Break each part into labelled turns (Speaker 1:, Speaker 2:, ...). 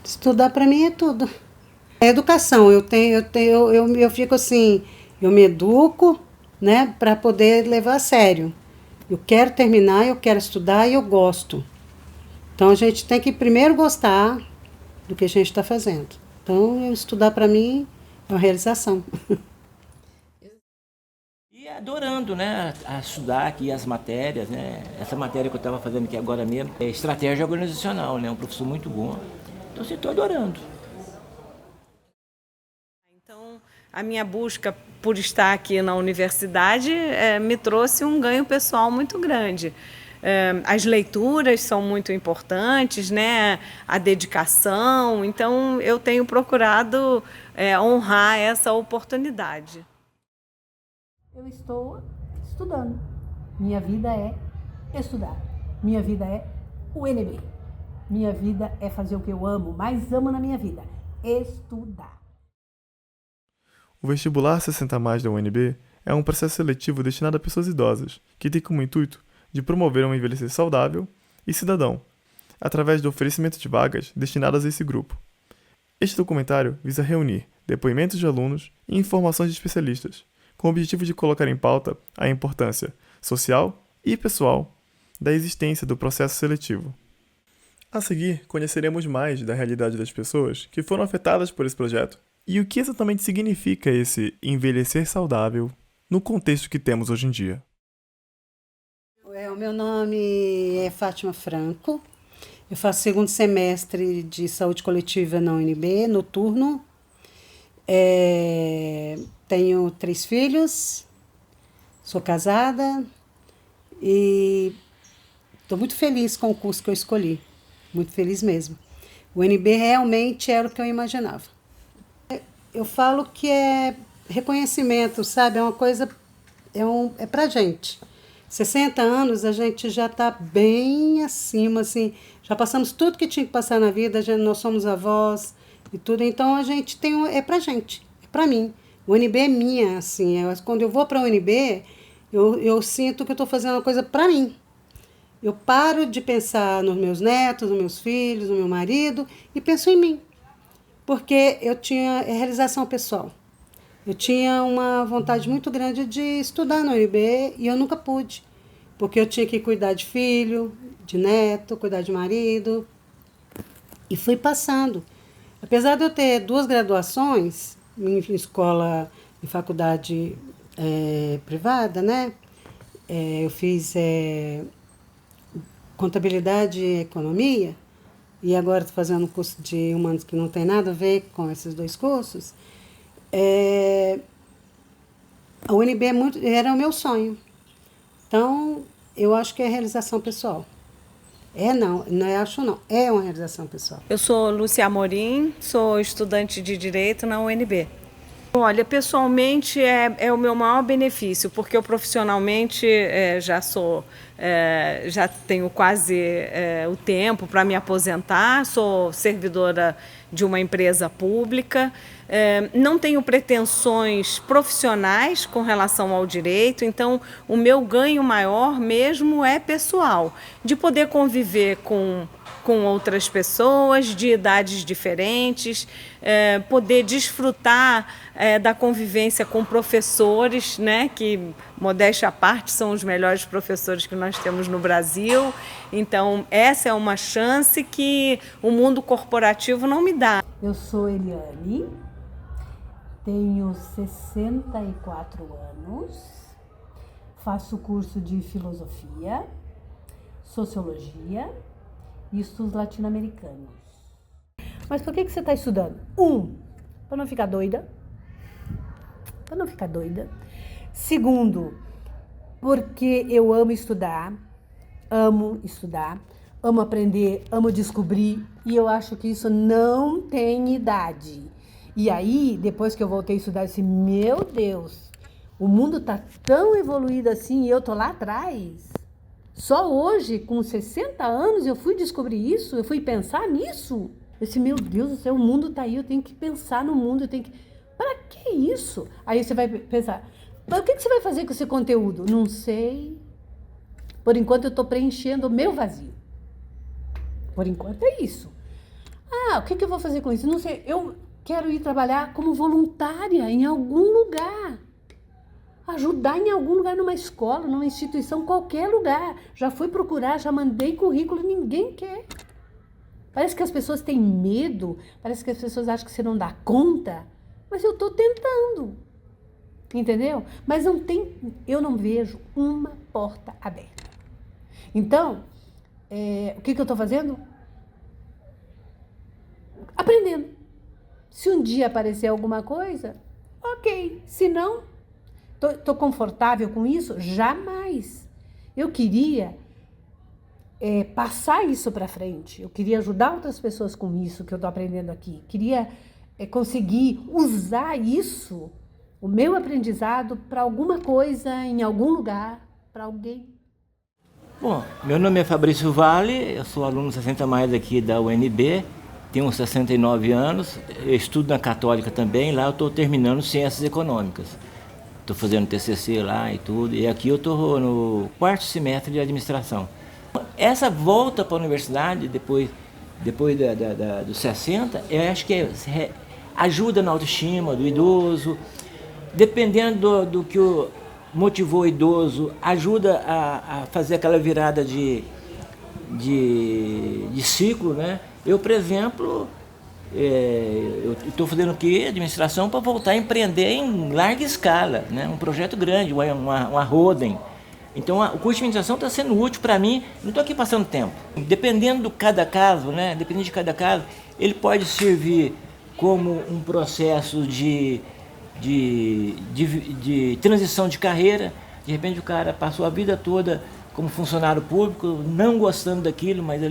Speaker 1: Estudar para mim é tudo. É educação. Eu fico assim, eu me educo, né, para poder levar a sério. Eu quero terminar, eu quero estudar e eu gosto. Então a gente tem que primeiro gostar do que a gente está fazendo. Então estudar para mim é uma realização.
Speaker 2: E adorando, né, a estudar aqui as matérias, né? Essa matéria que eu estava fazendo aqui agora mesmo é estratégia organizacional, né? Um professor muito bom. Então, eu estou adorando.
Speaker 3: Então, a minha busca por estar aqui na universidade me trouxe um ganho pessoal muito grande. As leituras são muito importantes, né? A dedicação. Então, eu tenho procurado honrar essa oportunidade.
Speaker 4: Eu estou estudando. Minha vida é estudar. Minha vida é o UNB. Minha vida é fazer o que eu amo, mais amo na minha vida: estudar.
Speaker 5: O vestibular 60+ da UNB é um processo seletivo destinado a pessoas idosas, que tem como intuito de promover um envelhecer saudável e cidadão, através do oferecimento de vagas destinadas a esse grupo. Este documentário visa reunir depoimentos de alunos e informações de especialistas, com o objetivo de colocar em pauta a importância social e pessoal da existência do processo seletivo. A seguir, conheceremos mais da realidade das pessoas que foram afetadas por esse projeto e o que exatamente significa esse envelhecer saudável no contexto que temos hoje em dia.
Speaker 1: O meu nome é Fátima Franco. Eu faço segundo semestre de saúde coletiva na UNB, noturno. Tenho 3 filhos, sou casada e estou muito feliz com o curso que eu escolhi. Muito feliz mesmo. O UNB realmente era o que eu imaginava. Eu falo que é reconhecimento, sabe? É uma coisa, é pra gente. 60 anos a gente já está bem acima, assim, já passamos tudo que tinha que passar na vida, nós somos avós e tudo, então a gente tem, é pra gente, é pra mim. O UNB é minha, assim, quando eu vou pra UNB, eu sinto que eu estou fazendo uma coisa pra mim. Eu paro de pensar nos meus netos, nos meus filhos, no meu marido e penso em mim. Porque eu tinha realização pessoal. Eu tinha uma vontade muito grande de estudar na UNB e eu nunca pude. Porque eu tinha que cuidar de filho, de neto, cuidar de marido. E fui passando. Apesar de eu ter 2 graduações em escola, em faculdade privada, né? Eu fiz contabilidade e economia. E agora estou fazendo um curso de humanos que não tem nada a ver com esses 2 cursos. A UNB era o meu sonho. Então, eu acho que é realização pessoal. É uma realização pessoal.
Speaker 3: Eu sou Lúcia Amorim, sou estudante de Direito na UNB. Olha, pessoalmente é o meu maior benefício, porque eu profissionalmente já tenho quase o tempo para me aposentar, sou servidora de uma empresa pública, não tenho pretensões profissionais com relação ao direito, então o meu ganho maior mesmo é pessoal, de poder conviver com outras pessoas de idades diferentes, poder desfrutar da convivência com professores, né, que, modéstia à parte, são os melhores professores que nós temos no Brasil. Então, essa é uma chance que o mundo corporativo não me dá.
Speaker 4: Eu sou Eliane, tenho 64 anos, faço curso de filosofia, sociologia e estudos latino-americanos. Mas por que você está estudando? Para não ficar doida. Para não ficar doida. Segundo, porque eu amo estudar, amo aprender, amo descobrir, e eu acho que isso não tem idade. E aí, depois que eu voltei a estudar, eu disse, meu Deus, o mundo está tão evoluído assim e eu tô lá atrás. Só hoje, com 60 anos, eu fui descobrir isso, eu fui pensar nisso. Eu disse, meu Deus do céu, o mundo está aí, eu tenho que pensar no mundo, eu tenho que... Para que isso? Aí você vai pensar, mas o que você vai fazer com esse conteúdo? Não sei. Por enquanto eu estou preenchendo o meu vazio. Por enquanto é isso. Ah, o que eu vou fazer com isso? Não sei, eu quero ir trabalhar como voluntária em algum lugar. Ajudar em algum lugar, numa escola, numa instituição, qualquer lugar. Já fui procurar, já mandei currículo, ninguém quer. Parece que as pessoas têm medo, parece que as pessoas acham que você não dá conta, mas eu estou tentando, entendeu? Mas eu não vejo uma porta aberta. Então, o que eu estou fazendo? Aprendendo. Se um dia aparecer alguma coisa, ok. Se não, estou confortável com isso? Jamais. Eu queria passar isso para frente. Eu queria ajudar outras pessoas com isso que eu estou aprendendo aqui. Queria conseguir usar isso, o meu aprendizado, para alguma coisa, em algum lugar, para alguém.
Speaker 2: Bom, meu nome é Fabrício Vale, eu sou aluno 60 mais aqui da UNB, tenho 69 anos, eu estudo na Católica também, lá eu estou terminando Ciências Econômicas. Estou fazendo TCC lá e tudo, e aqui eu estou no 4º semestre de Administração. Essa volta para a universidade, depois dos 60, eu acho que ajuda na autoestima do idoso, dependendo do que motivou o idoso, ajuda a fazer aquela virada de ciclo, né? Eu, por exemplo, eu estou fazendo aqui administração para voltar a empreender em larga escala, né? Um projeto grande, uma holding. Então, o curso de administração está sendo útil para mim, não estou aqui passando tempo. Dependendo de cada caso, né? Dependendo de cada caso, ele pode servir como um processo de transição de carreira. De repente o cara passou a vida toda como funcionário público, não gostando daquilo, mas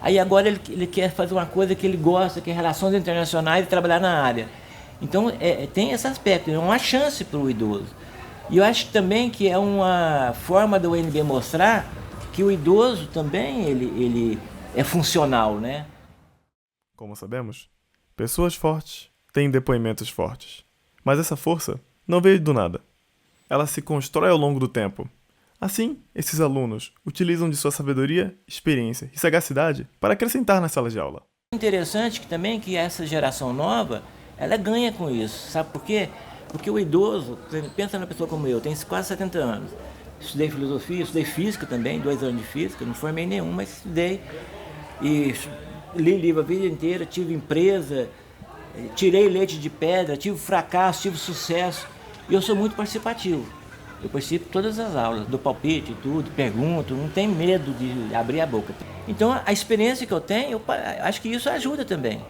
Speaker 2: aí agora ele quer fazer uma coisa que ele gosta, que é relações internacionais, e trabalhar na área. Então tem esse aspecto, é uma chance para o idoso. E eu acho também que é uma forma da UNB mostrar que o idoso também ele é funcional, né?
Speaker 5: Como sabemos, pessoas fortes têm depoimentos fortes. Mas essa força não veio do nada. Ela se constrói ao longo do tempo. Assim, esses alunos utilizam de sua sabedoria, experiência e sagacidade para acrescentar nas salas de aula.
Speaker 2: Interessante que essa geração nova, ela ganha com isso. Sabe por quê? Porque o idoso, pensa na pessoa como eu, tenho quase 70 anos. Estudei filosofia, estudei física também, 2 anos de física, não formei nenhum, mas estudei. E li livro a vida inteira, tive empresa, tirei leite de pedra, tive fracasso, tive sucesso. E eu sou muito participativo. Eu participo de todas as aulas, dou palpite, tudo, pergunto, não tenho medo de abrir a boca. Então, a experiência que eu tenho, eu acho que isso ajuda também.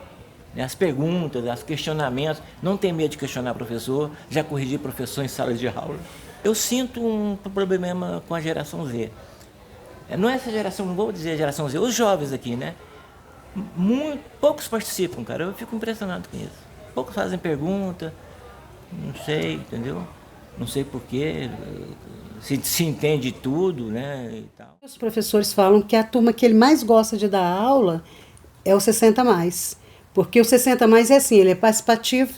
Speaker 2: As perguntas, os questionamentos, não tem medo de questionar professor, já corrigi professor em salas de aula. Eu sinto um problema com a geração Z. Não é essa geração, não vou dizer a geração Z, os jovens aqui, né? Poucos participam, cara, eu fico impressionado com isso. Poucos fazem pergunta, não sei, entendeu? Não sei porquê, se entende tudo, né? E tal.
Speaker 1: Os professores falam que a turma que ele mais gosta de dar aula é o 60 mais. Porque o 60 mais é assim, ele é participativo,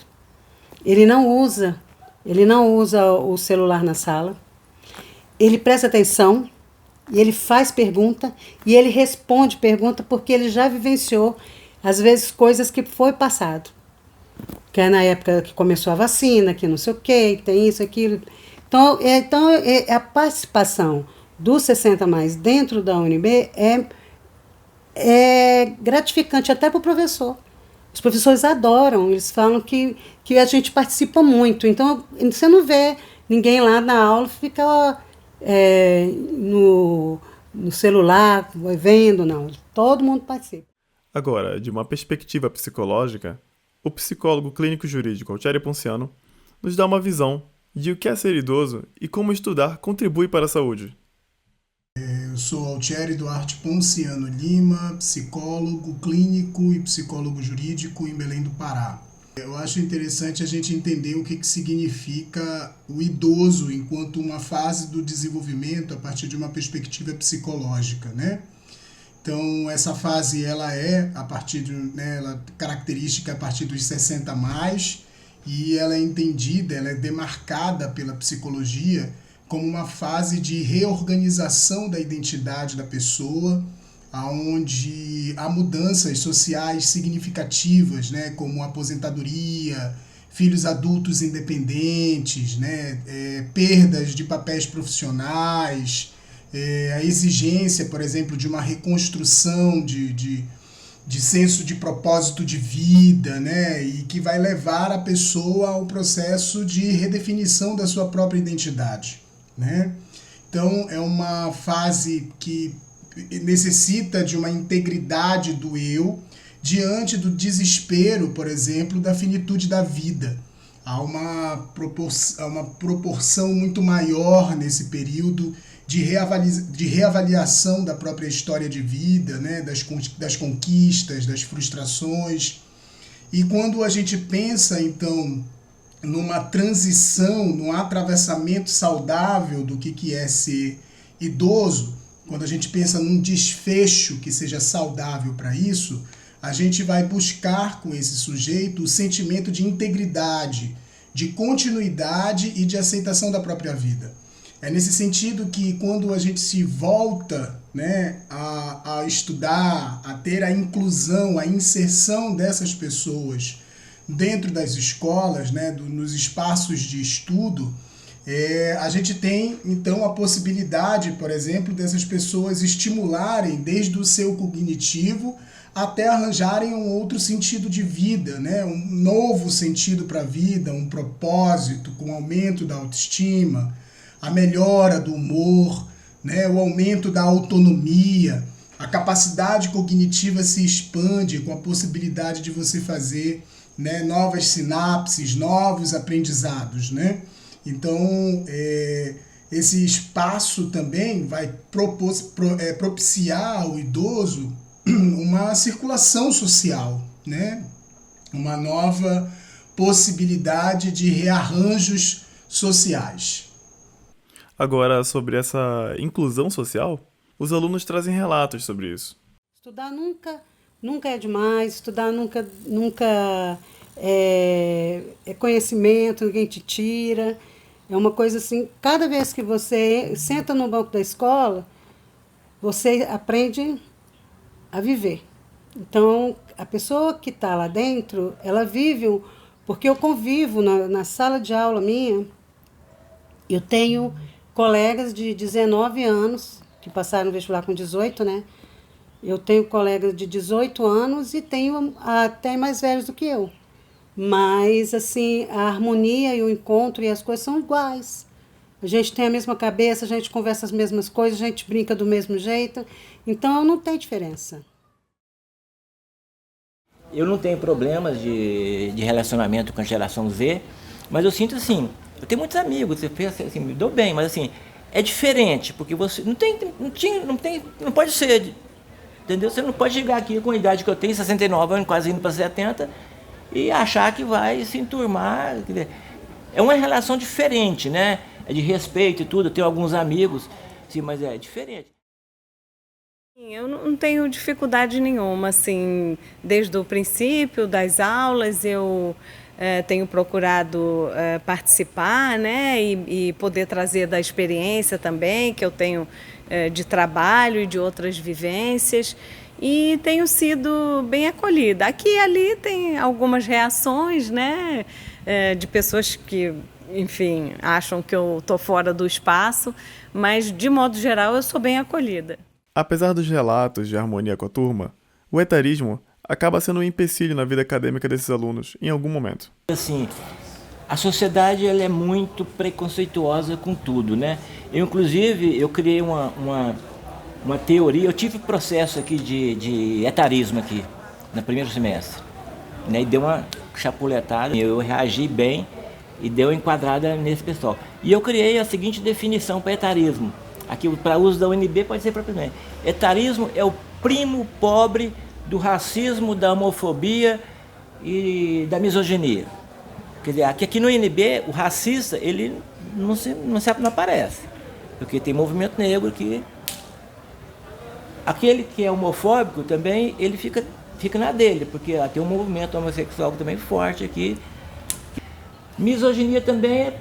Speaker 1: ele não usa o celular na sala, ele presta atenção, e ele faz pergunta, e ele responde pergunta porque ele já vivenciou, às vezes, coisas que foi passado. Que é na época que começou a vacina, que não sei o quê, que tem isso, aquilo. Então a participação do 60 mais dentro da UNB é gratificante até para o professor. Os professores adoram, eles falam que a gente participa muito. Então, você não vê ninguém lá na aula ficar no celular, vendo, não. Todo mundo participa.
Speaker 5: Agora, de uma perspectiva psicológica, o psicólogo clínico jurídico Altieri Ponciano nos dá uma visão de o que é ser idoso e como estudar contribui para a saúde.
Speaker 6: Eu sou Altieri Duarte Ponciano Lima, psicólogo clínico e psicólogo jurídico em Belém do Pará. Eu acho interessante a gente entender o que significa o idoso enquanto uma fase do desenvolvimento a partir de uma perspectiva psicológica, né? Então, essa fase ela é ela característica a partir dos 60 mais, e ela é entendida, ela é demarcada pela psicologia como uma fase de reorganização da identidade da pessoa, onde há mudanças sociais significativas, né, como aposentadoria, filhos adultos independentes, né, perdas de papéis profissionais, a exigência, por exemplo, de uma reconstrução de senso de propósito de vida, né, e que vai levar a pessoa ao processo de redefinição da sua própria identidade, né? Então, é uma fase que necessita de uma integridade do eu diante do desespero, por exemplo, da finitude da vida. Há uma proporção muito maior nesse período de reavaliação da própria história de vida, né, das conquistas, das frustrações. E quando a gente pensa, então, numa transição, num atravessamento saudável do que é ser idoso, quando a gente pensa num desfecho que seja saudável para isso, a gente vai buscar com esse sujeito o sentimento de integridade, de continuidade e de aceitação da própria vida. É nesse sentido que quando a gente se volta, né, a estudar, a ter a inclusão, a inserção dessas pessoas dentro das escolas, né, nos espaços de estudo, a gente tem, então, a possibilidade, por exemplo, dessas pessoas estimularem desde o seu cognitivo até arranjarem um outro sentido de vida, né, um novo sentido para a vida, um propósito com aumento da autoestima, a melhora do humor, né, o aumento da autonomia, a capacidade cognitiva se expande com a possibilidade de você fazer, né, novas sinapses, novos aprendizados, né? Então, esse espaço também vai propiciar ao idoso uma circulação social, né? Uma nova possibilidade de rearranjos sociais.
Speaker 5: Agora, sobre essa inclusão social, os alunos trazem relatos sobre isso.
Speaker 1: Estudar nunca é demais, estudar nunca é conhecimento, ninguém te tira. É uma coisa assim, cada vez que você senta no banco da escola, você aprende a viver. Então, a pessoa que está lá dentro, ela vive, porque eu convivo na sala de aula minha, eu tenho colegas de 19 anos, que passaram no vestibular com 18, né? Eu tenho colegas de 18 anos e tenho até mais velhos do que eu. Mas, assim, a harmonia e o encontro e as coisas são iguais. A gente tem a mesma cabeça, a gente conversa as mesmas coisas, a gente brinca do mesmo jeito. Então, não tem diferença.
Speaker 2: Eu não tenho problemas de relacionamento com a geração Z, mas eu sinto assim, eu tenho muitos amigos, você pensa assim, me dou bem, mas assim, é diferente, porque você não pode ser, entendeu? Você não pode chegar aqui com a idade que eu tenho, 69 anos, quase indo para 70, e achar que vai se enturmar. Quer dizer, é uma relação diferente, né? É de respeito e tudo, eu tenho alguns amigos, sim, mas é diferente.
Speaker 3: Eu não tenho dificuldade nenhuma, assim, desde o princípio das aulas eu tenho procurado participar, né, e poder trazer da experiência também que eu tenho de trabalho e de outras vivências, e tenho sido bem acolhida. Aqui e ali tem algumas reações, né, de pessoas que, enfim, acham que eu estou fora do espaço, mas de modo geral eu sou bem acolhida.
Speaker 5: Apesar dos relatos de harmonia com a turma, o etarismo acaba sendo um empecilho na vida acadêmica desses alunos, em algum momento.
Speaker 2: Assim, a sociedade ela é muito preconceituosa com tudo, né? Inclusive, criei uma teoria, eu tive processo aqui de etarismo aqui, no primeiro semestre, né? E deu uma chapuletada, eu reagi bem e deu uma enquadrada nesse pessoal. E eu criei a seguinte definição para etarismo. Aqui, para uso da UNB, pode ser propriamente. Etarismo é o primo pobre do racismo, da homofobia e da misoginia. Quer dizer, aqui no UNB, o racista, ele não aparece. Porque tem movimento negro que... Aquele que é homofóbico também, ele fica na dele, porque tem um movimento homossexual também forte aqui. Misoginia também,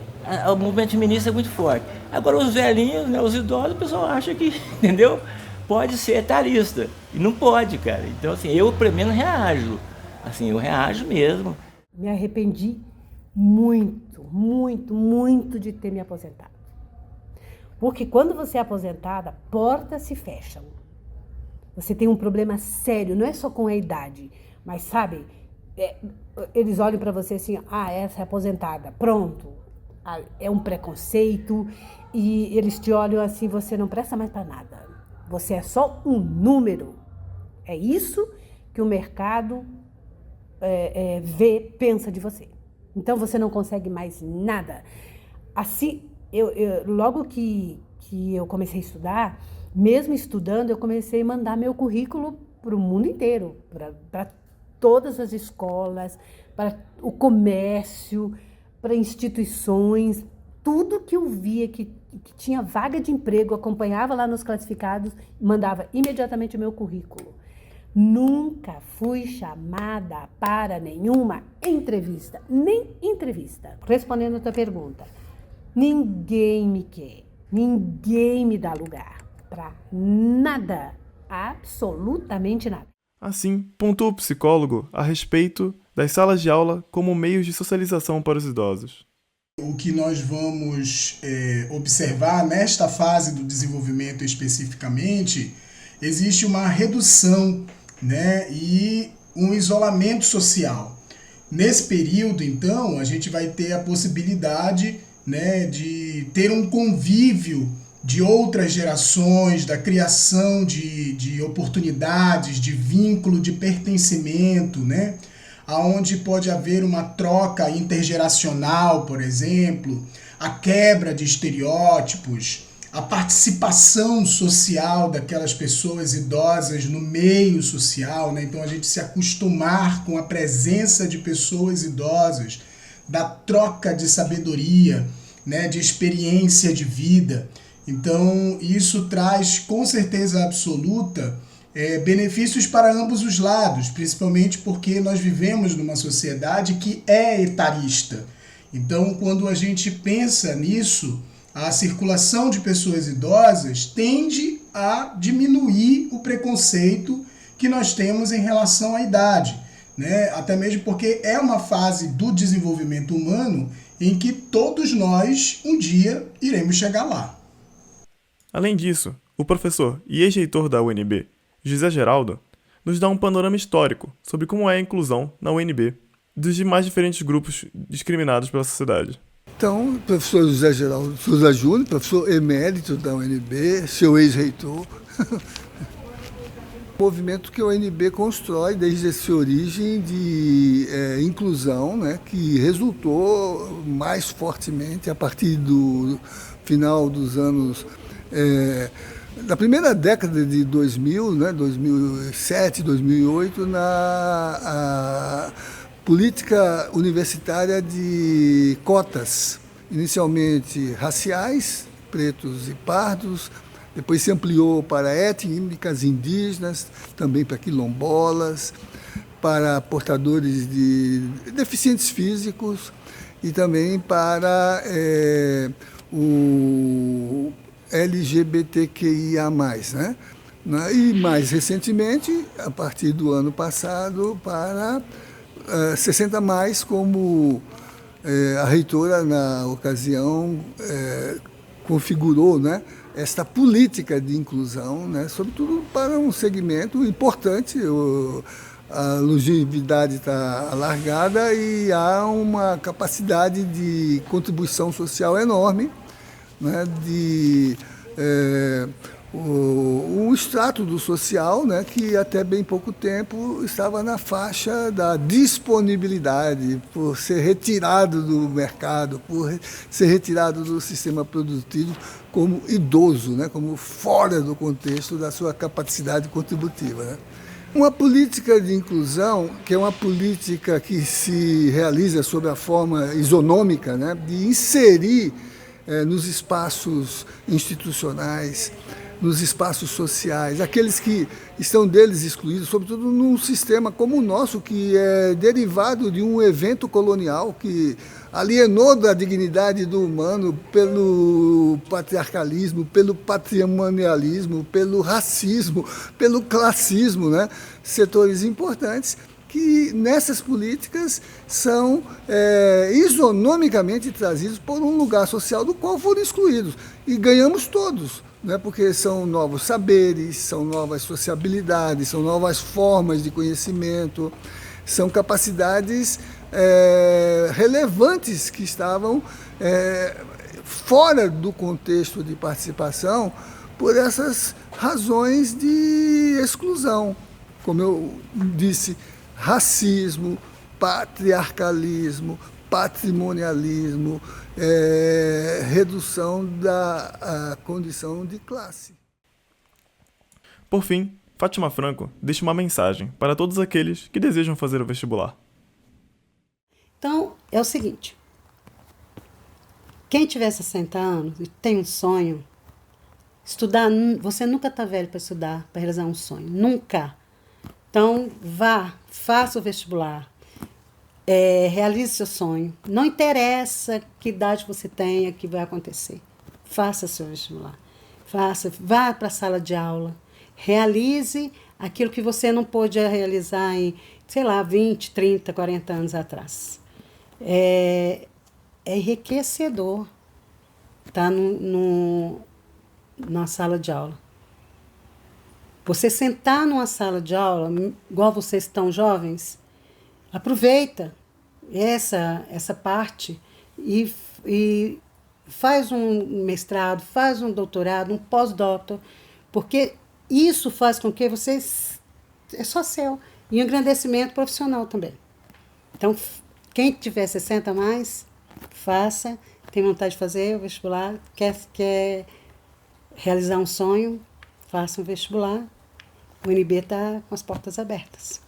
Speaker 2: o movimento feminista é muito forte. Agora os velhinhos, né, os idosos, o pessoal acha que, entendeu? pode ser etarista. E não pode, cara. Então, assim, eu pelo menos reajo. Assim, eu reajo mesmo.
Speaker 4: Me arrependi muito, muito, muito de ter me aposentado. Porque quando você é aposentada, portas se fecham. Você tem um problema sério, não é só com a idade, mas sabe, eles olham para você assim, essa é aposentada, pronto. É um preconceito e eles te olham assim, você não presta mais para nada. Você é só um número. É isso que o mercado pensa de você. Então você não consegue mais nada. Assim, logo que eu comecei a estudar, mesmo estudando, eu comecei a mandar meu currículo para o mundo inteiro, para todas as escolas, para o comércio, para instituições, tudo que eu via que tinha vaga de emprego, acompanhava lá nos classificados, mandava imediatamente o meu currículo. Nunca fui chamada para nenhuma entrevista, nem entrevista. Respondendo a tua pergunta, ninguém me quer, ninguém me dá lugar para nada, absolutamente nada.
Speaker 5: Assim, pontua o psicólogo a respeito das salas de aula como meios de socialização para os idosos.
Speaker 6: O que nós vamos observar nesta fase do desenvolvimento especificamente, existe uma redução, né, e um isolamento social. Nesse período, então, a gente vai ter a possibilidade, né, de ter um convívio de outras gerações, da criação de oportunidades, de vínculo, de pertencimento, né? Onde pode haver uma troca intergeracional, por exemplo, a quebra de estereótipos, a participação social daquelas pessoas idosas no meio social, né? Então a gente se acostumar com a presença de pessoas idosas, da troca de sabedoria, né? De experiência de vida. Então isso traz com certeza absoluta benefícios para ambos os lados, principalmente porque nós vivemos numa sociedade que é etarista. Então, quando a gente pensa nisso, a circulação de pessoas idosas tende a diminuir o preconceito que nós temos em relação à idade, né? Até mesmo porque é uma fase do desenvolvimento humano em que todos nós, um dia, iremos chegar lá.
Speaker 5: Além disso, o professor e ex-reitor da UNB, José Geraldo, nos dá um panorama histórico sobre como é a inclusão na UNB dos mais diferentes grupos discriminados pela sociedade.
Speaker 7: Então, o professor José Geraldo Souza Júnior, professor emérito da UNB, seu ex-reitor, movimento que a UNB constrói desde a sua origem de inclusão, né, que resultou mais fortemente a partir do final dos anos... na primeira década de 2000, né, 2007, 2008, na política universitária de cotas, inicialmente raciais, pretos e pardos, depois se ampliou para étnicas indígenas, também para quilombolas, para portadores de deficientes físicos e também para o LGBTQIA+, né? E mais recentemente, a partir do ano passado, para 60+, como a reitora, na ocasião, configurou, né, esta política de inclusão, né, sobretudo para um segmento importante. A longevidade está alargada e há uma capacidade de contribuição social enorme, né, de um extrato do social, né, que até bem pouco tempo estava na faixa da disponibilidade, por ser retirado do mercado, por ser retirado do sistema produtivo como idoso, né, como fora do contexto da sua capacidade contributiva, né. Uma política de inclusão, que é uma política que se realiza sob a forma isonômica, né, de inserir nos espaços institucionais nos espaços sociais, aqueles que estão deles excluídos, sobretudo num sistema como o nosso, que é derivado de um evento colonial que alienou da dignidade do humano pelo patriarcalismo, pelo patrimonialismo, pelo racismo, pelo classismo, né? Setores importantes que nessas políticas são isonomicamente trazidos por um lugar social do qual foram excluídos. E ganhamos todos, né? Porque são novos saberes, são novas sociabilidades, são novas formas de conhecimento, são capacidades relevantes que estavam fora do contexto de participação por essas razões de exclusão. Como eu disse, racismo, patriarcalismo, patrimonialismo, redução da condição de classe.
Speaker 5: Por fim, Fátima Franco deixa uma mensagem para todos aqueles que desejam fazer o vestibular.
Speaker 1: Então, é o seguinte, quem tiver 60 anos e tem um sonho, estudar, você nunca está velho para estudar, para realizar um sonho, nunca. Então, vá, faça o vestibular, realize seu sonho. Não interessa que idade você tenha, que vai acontecer. Faça seu vestibular. Vá para a sala de aula. Realize aquilo que você não pôde realizar em, 20, 30, 40 anos atrás. É enriquecedor estar na sala de aula. Você sentar numa sala de aula, igual vocês estão jovens, aproveita essa parte e faz um mestrado, faz um doutorado, um pós-doutor, porque isso faz com que vocês... É só seu. E um engrandecimento profissional também. Então, quem tiver 60 a mais, faça. Tem vontade de fazer o vestibular, quer realizar um sonho, faça um vestibular. O UNB está com as portas abertas.